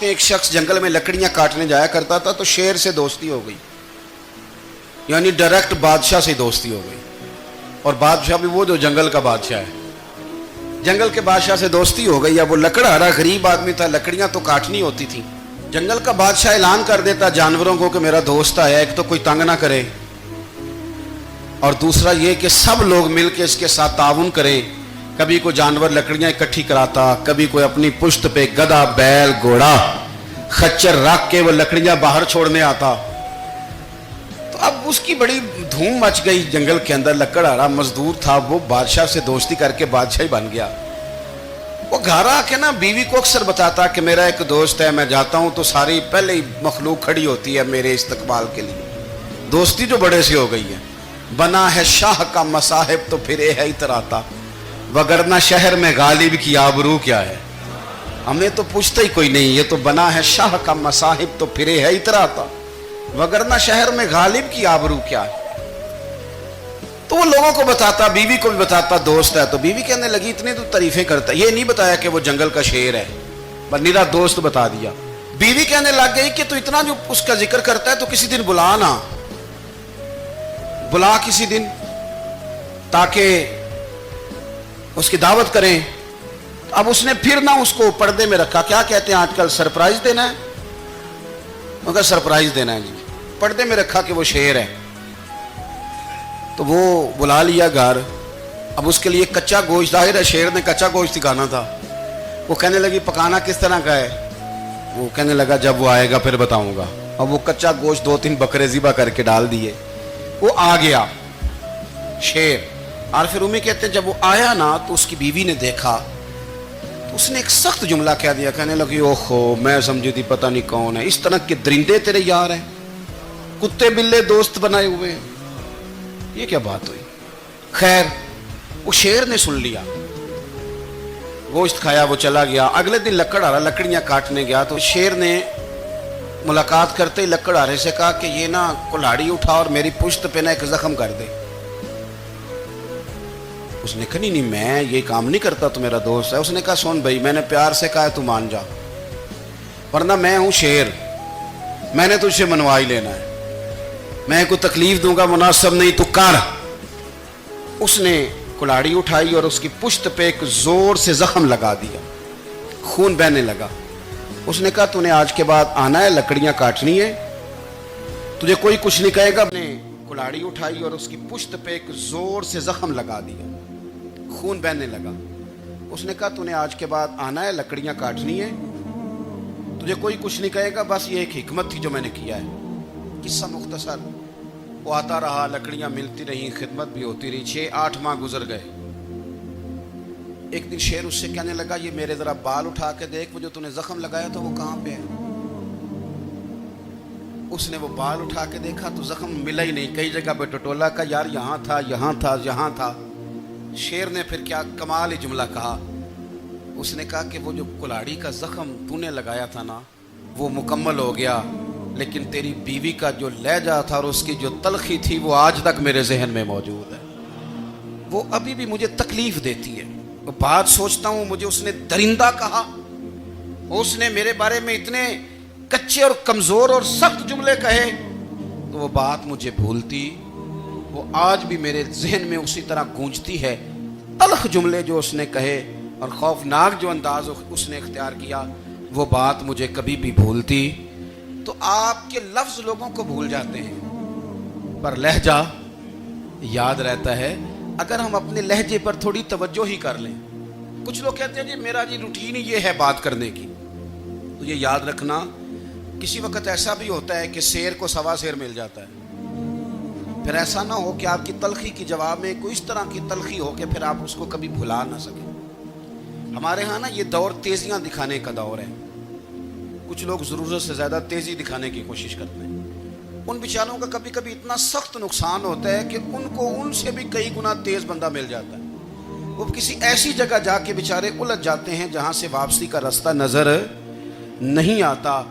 ایک شخص جنگل میں لکڑیاں کاٹنے جایا کرتا تھا تو شیر سے دوستی ہو گئی، یعنی ڈائریکٹ بادشاہ سے دوستی ہو گئی، اور بادشاہ بھی وہ جو جنگل کا بادشاہ ہے، جنگل کے بادشاہ سے دوستی ہو گئی۔ اب وہ لکڑہارا غریب آدمی تھا، لکڑیاں تو کاٹنی ہوتی تھیں۔ جنگل کا بادشاہ اعلان کر دیتا جانوروں کو کہ میرا دوست آیا، ایک تو کوئی تنگ نہ کرے، اور دوسرا یہ کہ سب لوگ مل کے اس کے ساتھ تعاون کریں۔ کبھی کوئی جانور لکڑیاں اکٹھی کراتا، کبھی کوئی اپنی پشت پہ گدھا، بیل، گھوڑا، خچر رکھ کے وہ لکڑیاں باہر چھوڑنے آتا۔ تو اب اس کی بڑی دھوم مچ گئی جنگل کے اندر۔ لکڑہارا مزدور تھا، وہ بادشاہ سے دوستی کر کے بادشاہ ہی بن گیا۔ وہ گھر آ کے نا بیوی کو اکثر بتاتا کہ میرا ایک دوست ہے، میں جاتا ہوں تو ساری پہلے ہی مخلوق کھڑی ہوتی ہے میرے استقبال کے لیے۔ دوستی جو بڑے سے ہو گئی ہے۔ بنا ہے شاہ کا مصاحب تو پھر ہے اتراتا، وگرنہ شہر میں غالب کی آبرو کیا ہے۔ ہمیں تو پوچھتا ہی کوئی نہیں، یہ تو بنا ہے شاہ کا مصاحب تو پھر ہے اتراتا، وگرنہ شہر میں غالب کی آبرو کیا ہے۔ تو وہ لوگوں کو بتاتا، بیوی کو بھی بتاتا دوست ہے، تو بیوی کہنے لگی اتنے تو تعریفیں کرتا، یہ نہیں بتایا کہ وہ جنگل کا شیر ہے، بس میرا دوست بتا دیا۔ بیوی کہنے لگ گئی کہ تو اتنا جو اس کا ذکر کرتا ہے تو کسی دن بلا نا، بلا کسی دن تاکہ اس کی دعوت کریں۔ اب اس نے پھر نہ اس کو پردے میں رکھا، کیا کہتے ہیں آج کل، سرپرائز دینا ہے، مگر سرپرائز دینا ہے جی، پردے میں رکھا کہ وہ شیر ہے۔ تو وہ بلا لیا گھر۔ اب اس کے لیے کچا گوشت، ظاہر ہے شیر نے کچا گوشت دکھانا تھا۔ وہ کہنے لگی پکانا کس طرح کا ہے؟ وہ کہنے لگا جب وہ آئے گا پھر بتاؤں گا۔ اب وہ کچا گوشت 2-3 بکرے ذبح کر کے ڈال دیے۔ وہ آ گیا شیر، اور پھر امی کہتے ہیں جب وہ آیا نا تو اس کی بیوی نے دیکھا تو اس نے ایک سخت جملہ کہہ دیا، کہنے لگی اوہو میں سمجھی تھی پتہ نہیں کون ہے، اس طرح کے درندے تیرے یار ہیں، کتے بلے دوست بنائے ہوئے ہیں، یہ کیا بات ہوئی؟ خیر وہ شیر نے سن لیا، گوشت کھایا، وہ چلا گیا۔ اگلے دن لکڑہارا لکڑیاں کاٹنے گیا تو شیر نے ملاقات کرتے ہی لکڑہارے سے کہا کہ یہ نا کلاڑی اٹھا اور میری پشت پہ نا ایک زخم کر دے۔ اس نے کہا نہیں میں یہ کام نہیں کرتا، تو میرا دوست ہے۔ اس نے کہا سن بھائی، میں نے پیار سے کہا ہے تو مان جا، ورنہ میں ہوں شیر، میں نے تجھ سے منوا ہی لینا ہے، میں کوئی تکلیف دوں گا مناسب نہیں، تو کر۔ اس نے کلاڑی اٹھائی اور اس کی پشت پہ ایک زور سے زخم لگا دیا، خون بہنے لگا۔ اس نے کہا تو نے آج کے بعد آنا ہے، لکڑیاں کاٹنی ہے، تجھے کوئی کچھ نہیں کہے گا۔ نے کلاڑی اٹھائی اور اس کی پشت پہ ایک زور سے زخم لگا دیا، خون بہنے لگا۔ اس نے کہا تو نے آج کے بعد آنا ہے، لکڑیاں کاٹنی ہے، تجھے کوئی کچھ نہیں کہے گا، بس یہ ایک حکمت تھی جو میں نے کیا ہے۔ قصہ مختصر، وہ آتا رہا، لکڑیاں ملتی رہیں، خدمت بھی ہوتی رہی، 6-8 ماہ گزر گئے۔ ایک دن شیر اس سے کہنے لگا یہ میرے ذرا بال اٹھا کے دیکھ، وہ جو تو نے زخم لگایا تھا وہ کہاں پہ ہے؟ اس نے وہ بال اٹھا کے دیکھا تو زخم ملا ہی نہیں، کئی جگہ پہ ٹٹولا کا، یار یہاں تھا یہاں تھا یہاں تھا۔ شیر نے پھر کیا کمال ہی جملہ کہا، اس نے کہا کہ وہ جو کلاڑی کا زخم تو نے لگایا تھا نا وہ مکمل ہو گیا، لیکن تیری بیوی کا جو لہجہ تھا اور اس کی جو تلخی تھی وہ آج تک میرے ذہن میں موجود ہے، وہ ابھی بھی مجھے تکلیف دیتی ہے۔ وہ بات سوچتا ہوں مجھے اس نے درندہ کہا، اس نے میرے بارے میں اتنے کچے اور کمزور اور سخت جملے کہے، تو وہ بات مجھے بھولتی، وہ آج بھی میرے ذہن میں اسی طرح گونجتی ہے۔ تلخ جملے جو اس نے کہے اور خوفناک جو انداز اس نے اختیار کیا، وہ بات مجھے کبھی بھی بھولتی۔ تو آپ کے لفظ لوگوں کو بھول جاتے ہیں پر لہجہ یاد رہتا ہے اگر ہم اپنے لہجے پر تھوڑی توجہ ہی کر لیں۔ کچھ لوگ کہتے ہیں جی میرا جی روٹین ہی یہ ہے بات کرنے کی، تو یہ یاد رکھنا کسی وقت ایسا بھی ہوتا ہے کہ شیر کو سوا شیر مل جاتا ہے، پھر ایسا نہ ہو کہ آپ کی تلخی کی جواب میں کوئی اس طرح کی تلخی ہو کہ پھر آپ اس کو کبھی بھلا نہ سکیں۔ ہمارے ہاں نا یہ دور تیزیاں دکھانے کا دور ہے، کچھ لوگ ضرورت سے زیادہ تیزی دکھانے کی کوشش کرتے ہیں، ان بیچاروں کا کبھی کبھی اتنا سخت نقصان ہوتا ہے کہ ان کو ان سے بھی کئی گنا تیز بندہ مل جاتا ہے، وہ کسی ایسی جگہ جا کے بیچارے الجھ جاتے ہیں جہاں سے واپسی کا راستہ نظر نہیں آتا۔